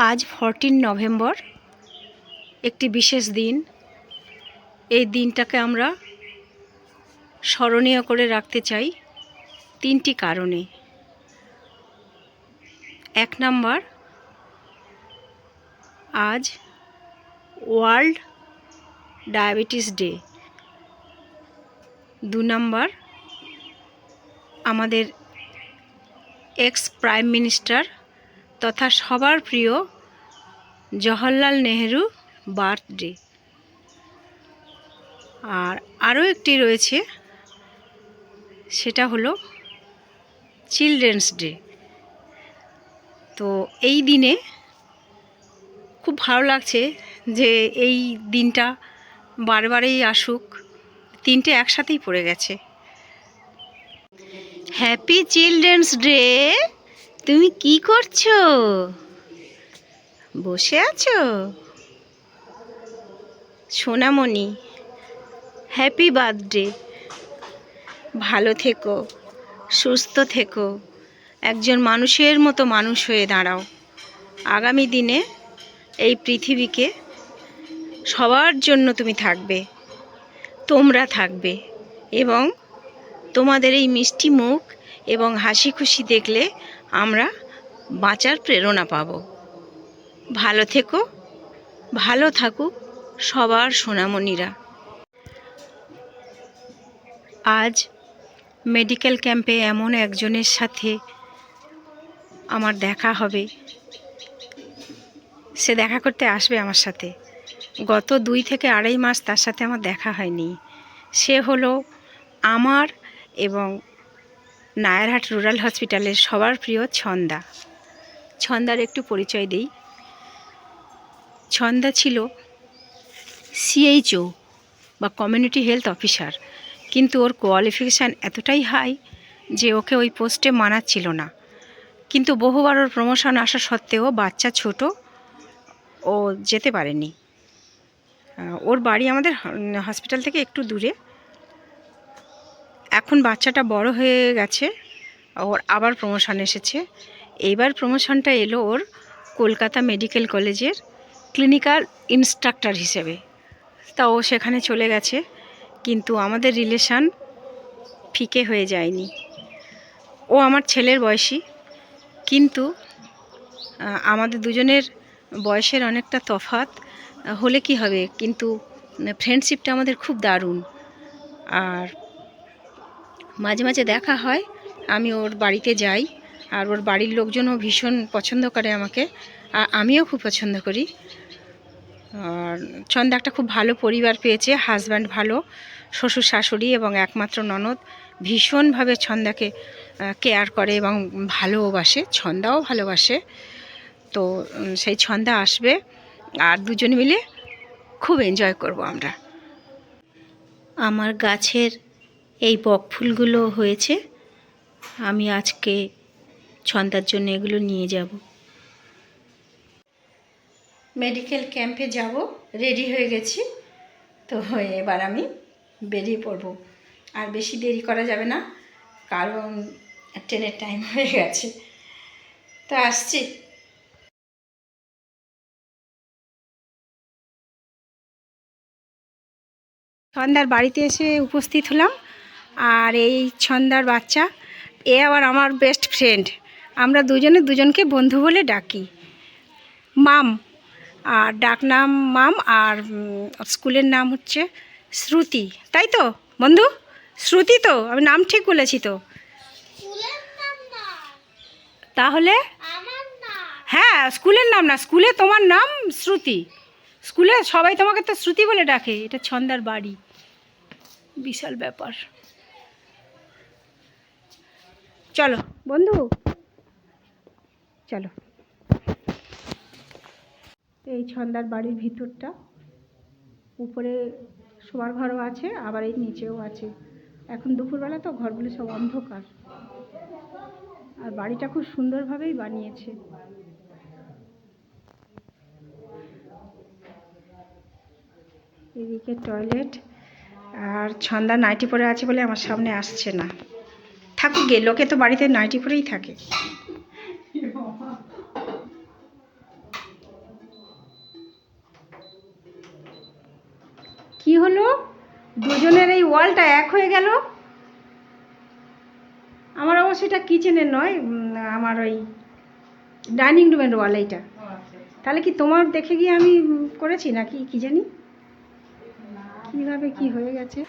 আজ 14 নভেম্বর, একটি বিশেষ দিন। এই দিনটাকে আমরা স্মরণীয় করে রাখতে চাই তিনটি কারণে। 1 নম্বর, আজ ওয়ার্ল্ড ডায়াবেটিস ডে। 2 নম্বর, আমাদের এক্স প্রাইম মিনিস্টার তথা সবার প্রিয় জওহরলাল নেহেরু বার্থডে। আর আরও একটি রয়েছে, সেটা হলো চিলড্রেন্স ডে। তো এই দিনে খুব ভালো লাগছে যে এই দিনটা বারবারই আসুক, তিনটে একসাথেই পড়ে গেছে। Happy children's day. তুমি কি করছো? বসে আছো? সোনামণি, হ্যাপি বার্থডে। ভালো থেকো, সুস্থ থেকো, একজন মানুষের মতো মানুষ হয়ে দাঁড়াও। আগামী দিনে এই পৃথিবীকে সবার জন্য তুমি থাকবে, তোমরা থাকবে, এবং তোমাদের এই মিষ্টি মুখ এবং হাসি খুশি দেখলে আমরা বাঁচার প্রেরণা পাব। ভালো থেকো, ভালো থাকুক সবার সোনামণিরা। আজ মেডিকেল ক্যাম্পে এমন একজনের সাথে আমার দেখা হবে, সে দেখা করতে আসবে আমার সাথে। গত 2 থেকে 2.5 মাস তার সাথে আমার দেখা হয়নি। সে হলো আমার এবং নায়ারহাট রুরাল হসপিটালের সবার প্রিয় ছন্দা। ছন্দার একটু পরিচয় দিই। ছন্দা ছিল CHO বা কমিউনিটি হেলথ অফিসার, কিন্তু ওর কোয়ালিফিকেশান এতটাই হাই যে ওকে ওই পোস্টে মানাচ্ছিল না। কিন্তু বহুবার ওর প্রমোশন আসা সত্ত্বেও, বাচ্চা ছোট, ও যেতে পারেনি। ওর বাড়ি আমাদের হসপিটাল থেকে একটু দূরে। এখন বাচ্চাটা বড় হয়ে গেছে, ওর আবার প্রমোশন এসেছে। এইবার প্রমোশনটা এলো ওর কলকাতা মেডিকেল কলেজের ক্লিনিক্যাল ইনস্ট্রাক্টর হিসেবে। তা ও সেখানে চলে গেছে, কিন্তু আমাদের রিলেশান ফিকে হয়ে যায়নি। ও আমার ছেলের বয়সী, কিন্তু আমাদের দুজনের বয়সের অনেকটা তফাৎ হলে কি হবে, কিন্তু ফ্রেন্ডশিপটা আমাদের খুব দারুণ। আর মাঝে মাঝে দেখা হয়, আমি ওর বাড়িতে যাই, আর ওর বাড়ির লোকজনও ভীষণ পছন্দ করে আমাকে, আর আমিও খুব পছন্দ করি। আর ছন্দা একটা খুব ভালো পরিবার পেয়েছে, হাজব্যান্ড ভালো, শ্বশুর শাশুড়ি এবং একমাত্র ননদ ভীষণভাবে ছন্দাকে কেয়ার করে এবং ভালোবাসে, ছন্দাও ভালোবাসে। তো সেই ছন্দা আসবে, আর দুজন মিলে খুব এনজয় করব আমরা। আমার গাছের এই বকফুলগুলো হয়েছে, আমি আজকে ছন্দার জন্য এগুলো নিয়ে যাব। মেডিকেল ক্যাম্পে যাব, রেডি হয়ে গেছি। তো এবার আমি বেরিয়ে পড়ব। আর বেশি দেরি করা যাবে না, কারণ ট্রেনের টাইম হয়ে গেছে। তো আসছি। ছন্দার বাড়িতে এসে উপস্থিত হলাম, আর এই ছন্দার বাচ্চা, এ আবার আমার বেস্ট ফ্রেন্ড। আমরা দুজনে দুজনকে বন্ধু বলে ডাকি। মাম, আর ডাকনাম মাম, আর স্কুলের নাম হচ্ছে শ্রুতি, তাই তো বন্ধু? শ্রুতি তো? আমি নাম ঠিক বলেছি তো? তাহলে হ্যাঁ, স্কুলের নাম না, স্কুলে তোমার নাম শ্রুতি, স্কুলে সবাই তোমাকে তো শ্রুতি বলে ডাকে। এটা ছন্দার বাড়ি, বিশাল ব্যাপার। চলো বন্ধু, চলো। এই ছন্দার বাড়ির ভিতরটা, উপরে শোয়ার ঘরও আছে, আবার এই নিচেও আছে। এখন দুপুরবেলা তো, ঘরগুলো সব অন্ধকার, আর বাড়িটা খুব সুন্দরভাবেই বানিয়েছে। এদিকে টয়লেট, আর ছন্দা নাইটি পরে আছে বলে আমার সামনে আসছে না। থাকুক গে, লোকে তো বাড়িতে নাইটি পরেই থাকে। কি হলো, দুজনের এই ওয়ালটা এক হয়ে গেল। আমার অবশ্য এটা কিচেনের নয়, আমার ওই ডাইনিং রুমের ওয়াল এইটা। তাহলে কি তোমার দেখে গিয়ে আমি করেছি নাকি কি জানি, কিভাবে কি হয়ে গেছে।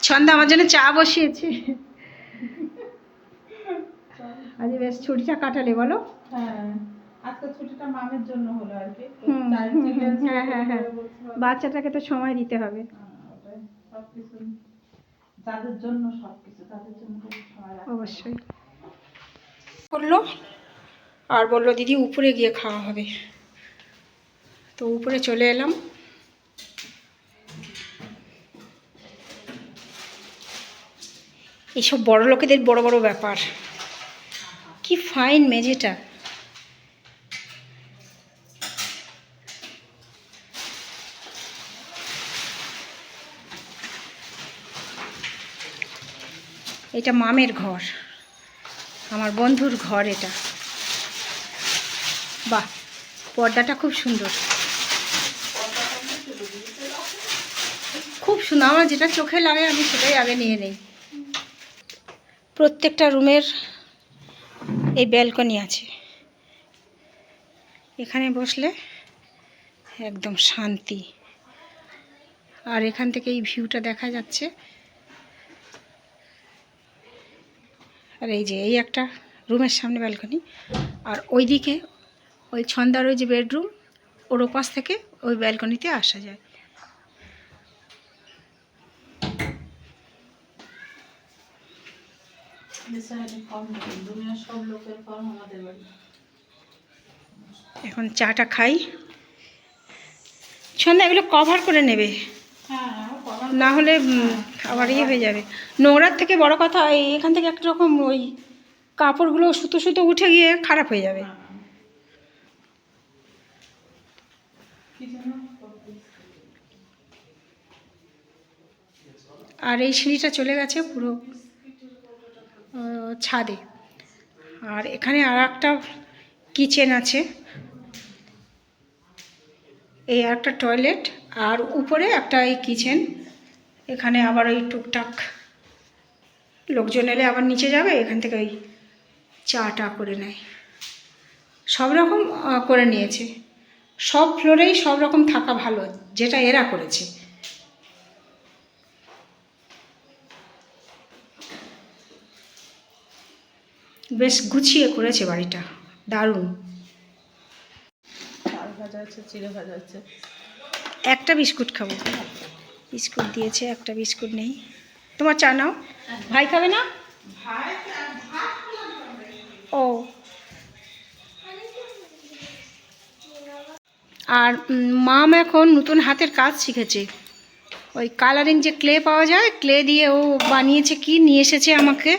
ছন্দা আমার জন্য চা বসিয়েছে। আজ বেশ ছুটিটা কাটালে বলো? হ্যাঁ, আজকে ছুটিটা মামের জন্য হলো আর কি। হ্যাঁ হ্যাঁ হ্যাঁ, বাচ্চাটাকে তো সময় দিতে হবে। সবকিছু তাদের জন্য, সবকিছু তাদের জন্য সময় রাখতে হবে। অবশ্যই। করলো আর বললো দিদি উপরে গিয়ে খাওয়া হবে, তো উপরে চলে এলাম। এইসব বড় লোকেদের বড় বড় ব্যাপার। কি ফাইন মেঝেটা। এটা মামের ঘর, আমার বন্ধুর ঘর এটা। বাহ, পর্দাটা খুব সুন্দর, খুব সুন্দর। আমার যেটা চোখে লাগে আমি সেটাই আগে নিয়ে নেই। প্রত্যেকটা রুমের এই ব্যালকনি আছে, এখানে বসলে একদম শান্তি। আর এখান থেকে এই ভিউটা দেখা যাচ্ছে। আর এই যে এই একটা রুমের সামনে ব্যালকনি, আর ওইদিকে ওই ছন্দার ওই যে বেডরুম, ওর ওপাশ থেকে ওই ব্যালকনিতে আসা যায়। এখন চাটা খাই। ছন্দা এগুলো কভার করে নেবে, না হলে আবার ইয়ে হয়ে যাবে। নোংরার থেকে বড় কথা এখান থেকে একটা রকম ওই কাপড়গুলো সুতো সুতো উঠে গিয়ে খারাপ হয়ে যাবে। আর এই সিঁড়িটা চলে গেছে পুরো ছাদে। আর এখানে আর একটা কিচেন আছে, এই একটা টয়লেট, আর উপরে একটা এই কিচেন। এখানে আবার ওই টুকটাক লোকজন এলে আবার নিচে যাবে, এখান থেকে ওই চাটা করে নেয়। সব রকম করে নিয়েছে, সব ফ্লোরেই সব রকম থাকা ভালো, যেটা এরা করেছে। বেশ গুছিয়ে করেছে বাড়িটা, দারুণ। একটা বিস্কুট খাবো, বিস্কুট দিয়েছে, একটা বিস্কুট নেই। তোমার চা নাও। ভাই খাবে না? ও, আর মাম এখন নতুন হাতের কাজ শিখেছে। ওই কালারিং যে ক্লে পাওয়া যায়, ক্লে দিয়ে ও বানিয়েছে, কি নিয়ে এসেছে আমাকে।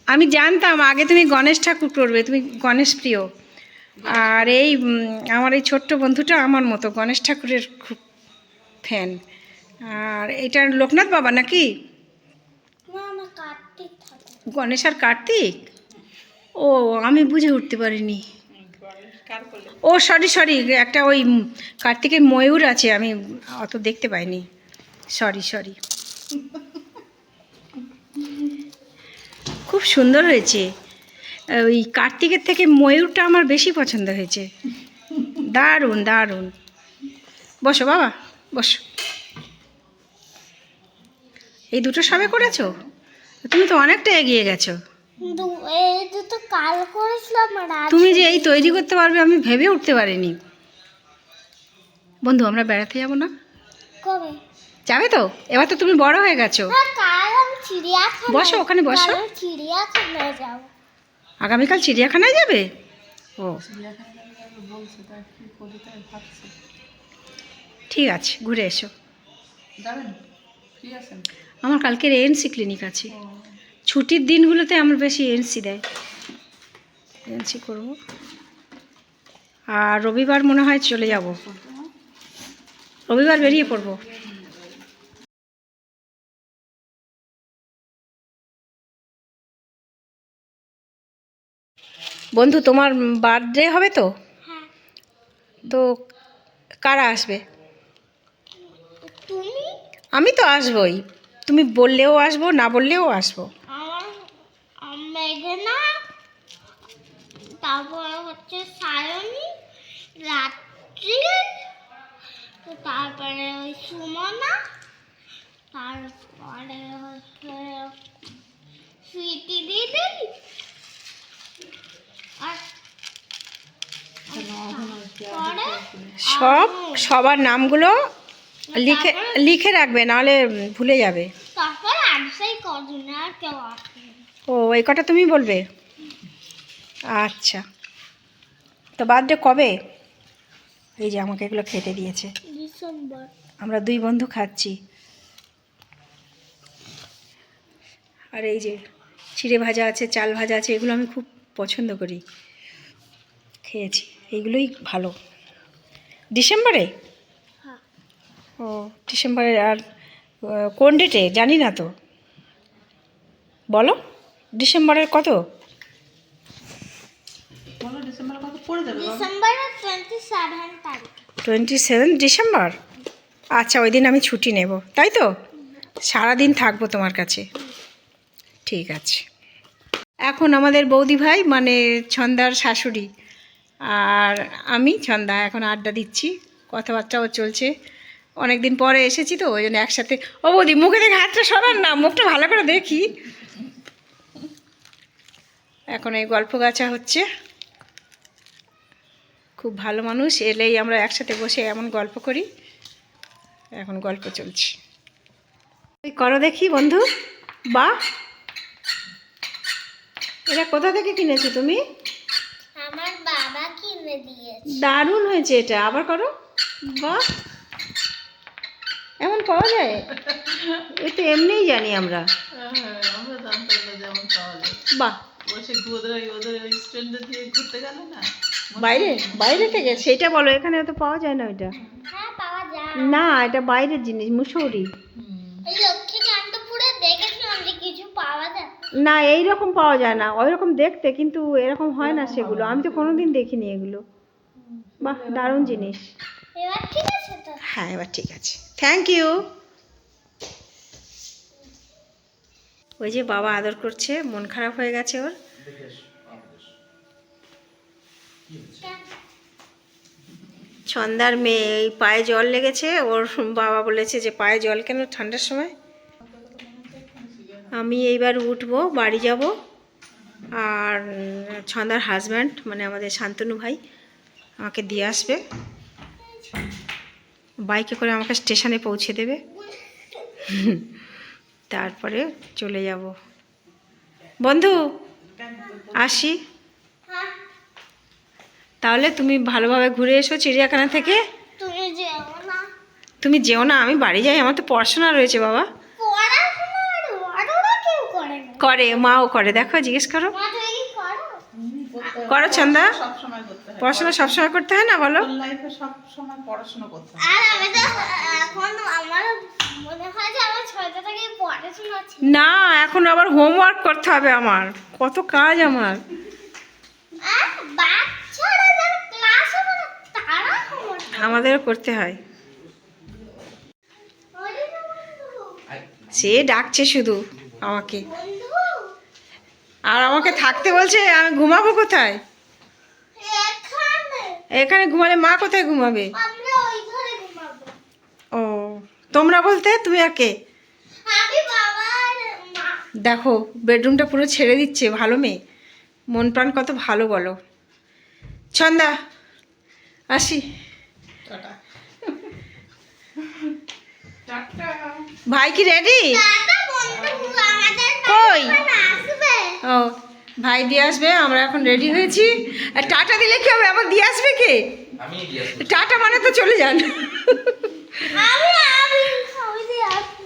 আমি জানতাম আগে তুমি গণেশ ঠাকুর করবে, তুমি গণেশ প্রিয়। আর এই আমার এই ছোট্ট বন্ধুটা আমার মতো গণেশ ঠাকুরের খুব ফ্যান। আর এটা লোকনাথ বাবা নাকি? গণেশ আর কার্তিক? ও, আমি বুঝে উঠতে পারিনি। ও সরি সরি, একটা ওই কার্তিকের ময়ূর আছে, আমি অত দেখতে পাইনি, সরি সরি। খুব সুন্দর হয়েছে, ওই কার্তিকের থেকে ময়ূরটা আমার বেশি পছন্দ হয়েছে, দারুণ দারুণ। বসো বাবা, বসো। এই দুটো সবে করেছো? তুমি তো অনেকটা এগিয়ে গেছো। তুমি যে এই তৈরি করতে পারবে আমি ভেবে উঠতে পারিনি। বন্ধু, আমরা বেড়াতে যাব না? কবে যাবে তো? এবার তো তুমি বড় হয়ে গেছো। বসো ওখানে, বসো। চিড়িয়াখানায় যাব। আগামীকাল চিড়িয়াখানায় যাবে? ও ঠিক আছে, ঘুরে এসো। আমার কালকের এএনসি ক্লিনিক আছে, ছুটির দিনগুলোতে আমার বেশি এএনসি দেয়, এএনসি করবো। আর রবিবার মনে হয় চলে যাব। রবিবার বেরিয়ে পড়বো। বন্ধু, তোমার বার্থডে হবে তো? হ্যাঁ। তো কারা আসবে? তুমি? আমি তো আসবই, তুমি বললেও আসবো, না বললেও আসবো। আমার মেঘনা, তারপর হচ্ছে সায়নী, রাত্রি, তো তারপরে ওই সুমনা, তারপরে হচ্ছে সুইটি দিদি, আর পরে সবার নামগুলো লিখে লিখে রাখবে, নাহলে ভুলে যাবে। তারপর আনসাই কজন, আর কেউ আসবে না। ও, এই কটা তুমি বলবে? আচ্ছা, তো বার্থডে কবে? এই যে আমাকে এগুলো খেতে দিয়েছে, ডিসেম্বর। আমরা দুই বন্ধু খাচ্ছি। আর এই যে চিড়ে ভাজা আছে, চাল ভাজা আছে, এগুলো আমি খুব পছন্দ করি, খেয়েছি, এইগুলোই ভালো। ডিসেম্বরে? হ্যাঁ। ও, ডিসেম্বরে। আর কোন ডেটে জানি না তো, বলো ডিসেম্বরের কত? বলো ডিসেম্বর কত পড়ে যাবে বাবা? ডিসেম্বরের 27 তারিখ। 27 ডিসেম্বর। আচ্ছা, ওই দিন আমি ছুটি নেব, তাই তো? সারাদিন থাকবো তোমার কাছে, ঠিক আছে। এখন আমাদের বৌদি ভাই মানে ছন্দার শাশুড়ি আর আমি ছন্দা এখন আড্ডা দিচ্ছি, কথাবার্তাও চলছে। অনেক দিন পরে এসেছি তো, ওই জন্য একসাথে। ও বৌদি, মুখে দেখে হাতটা সরান না, মুখটা ভালো করে দেখি। এখন এই গল্প গাছা হচ্ছে, খুব ভালো মানুষ, এলেই আমরা একসাথে বসে এমন গল্প করি। এখন গল্প চলছে, ওই করো দেখি বন্ধু। বাহ, এটা কোথা থেকে কিনেছো তুমি? আমার বাবা কিনে দিয়েছে। দারুণ হয়েছে এটা, আবার করো। বাহ, এমন পাওয়া যায়? এ তো এমনিই জানি আমরা। হ্যাঁ, আমরা জানতাম না যেমন পাওয়া যায়। বাহ, বসে ওদের ওই স্ট্যান্ডে দিয়ে ঘুরতে গেল না, বাইরে বাইরে থেকে সেটা বলো, এখানে তো পাওয়া যায় না ওইটা। হ্যাঁ, পাওয়া যায়। না, এটা বাইরের জিনিস, মুসৌরি। ওই লক্ষ্মীকান্তপুরে দেখেছিলাম যে কিছু পাওয়া যায়। না, এই রকম পাওয়া যায় না, ওই রকম দেখতে, কিন্তু এরকম হয় না সেগুলো, আমি তো কোনোদিন দেখিনি এগুলো। বাহ, দারুণ জিনিস। এবার ঠিক আছে তো? হ্যাঁ, এবার ঠিক আছে, থ্যাংক ইউ। ওই যে বাবা আদর করছে, মন খারাপ হয়ে গেছে ওর। ছন্দার মেয়ে এই পায়ে জল লেগেছে, ওর বাবা বলেছে যে পায়ে জল কেন ঠান্ডার সময়। আমি এইবার উঠবো, বাড়ি যাব। আর ছন্দার হাজব্যান্ড মানে আমাদের শান্তনু ভাই আমাকে দিয়ে আসবে, বাইকে করে আমাকে স্টেশনে পৌঁছে দেবে, তারপরে চলে যাব। বন্ধু, আসি হ্যাঁ, তাহলে। তুমি ভালোভাবে ঘুরে এসো চিড়িয়াখানা থেকে। তুমি যেও না। তুমি যেও না, আমি বাড়ি যাই, আমার তো পড়াশোনা রয়েছে বাবা। পড়াশোনা আর ওরা কেউ করে না। করে, মাও করে, দেখো জিজ্ঞেস করো। মা, তুমি কি করো? করো ছন্দা, সব সময় করতে হয়। পড়াশোনা সবসময় করতে হয় না, বলো। লাইফে সব সময় পড়াশোনা করতে হয়। আর আমি তো এখন আমার মনে হয় যে আমার 6টা থেকে পড়াশোনা ছিল। না, এখন আবার হোমওয়ার্ক করতে হবে আমার, কত কাজ আমার। আর বাচ্চারা যারা ক্লাসে পড়ে তারা খবর। আমাদেরও করতে হয়। সে ডাকছে শুধু আমাকে, বন্ধু, আর আমাকে থাকতে বলছে, আমি ঘুমাবো কোথায়? এখানে এখানে ঘুমালে মা কোথায় ঘুমাবে? আমরা ওই ঘরে ঘুমাবো। ও, তোমরা বলতে তুমি আর কে? আমি, বাবা আর মা। দেখো বেডরুমটা পুরো ছেড়ে দিচ্ছে, ভালো মেয়ে, মন প্রাণ কত ভালো বলো। ছন্দা, আসি। টাটা। টাটা। ভাই কি রেডি? টাটা বন্ধু, আমাদের কই? বাড়িতে আসবে। ও, ভাই দিয়ে আসবে, আমরা এখন রেডি হয়েছি। আর টাটা দিলে কি হবে, আবার দিয়ে আসবে কে? আমি দিয়ে আসবো। টাটা মানে তো চলে যান। আমি আমি আমি দিয়ে আসবো।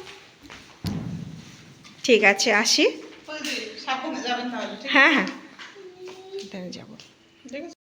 ঠিক আছে, আসি। ওই যে সাবধানে যাবেন তাহলে, ঠিক হ্যাঁ হ্যাঁ, তাহলে যাবো। আছে?